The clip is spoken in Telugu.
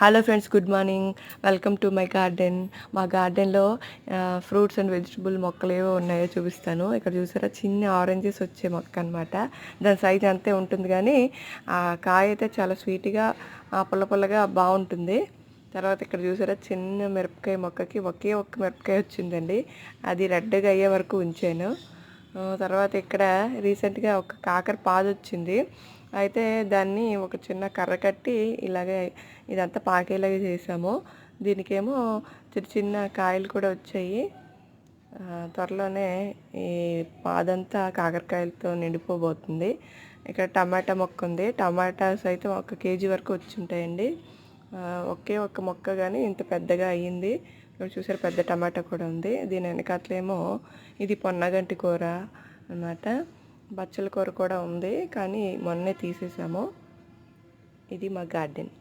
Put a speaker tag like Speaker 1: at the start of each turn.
Speaker 1: Hello friends, good morning. Welcome to my garden. మా గార్డెన్లో ఫ్రూట్స్ అండ్ వెజిటబుల్ మొక్కలు ఏవో ఉన్నాయో చూపిస్తాను. ఇక్కడ చూసారా, చిన్న ఆరెంజెస్ వచ్చే మొక్క అనమాట. దాని సైజ్ అంతే ఉంటుంది, కానీ ఆ కాయ అయితే చాలా స్వీట్గా పుల్ల పుల్లగా బాగుంటుంది. తర్వాత ఇక్కడ చూసారా, చిన్న మిరపకాయ మొక్కకి ఒకే ఒక్క మిరపకాయ వచ్చిందండి. అది రెడ్గా అయ్యే వరకు ఉంచాను. తర్వాత ఇక్కడ రీసెంట్గా ఒక కాకర పాదు వచ్చింది. అయితే దాన్ని ఒక చిన్న కర్ర కట్టి ఇలాగే ఇదంతా పాకేలాగా చేసాము. దీనికేమో చిన్న చిన్న కాయలు కూడా వచ్చాయి. త్వరలోనే ఈ పాదంతా కాకరకాయలతో నిండిపోబోతుంది. ఇక్కడ టమాటా మొక్క ఉంది. టమాటాస్ అయితే 1 కేజీ వరకు వచ్చి ఉంటాయండి. ఒకే ఒక్క మొక్క కానీ ఇంత పెద్దగా అయ్యింది. ఇక్కడ చూసారు, పెద్ద టమాటా కూడా ఉంది. దీని వెనకాతలేమో ఇది పొన్నగంటి కూర అన్నమాట. బచ్చల కూర కూడా ఉంది, కానీ మొన్నే తీసేసాము. ఇది మా గార్డెన్.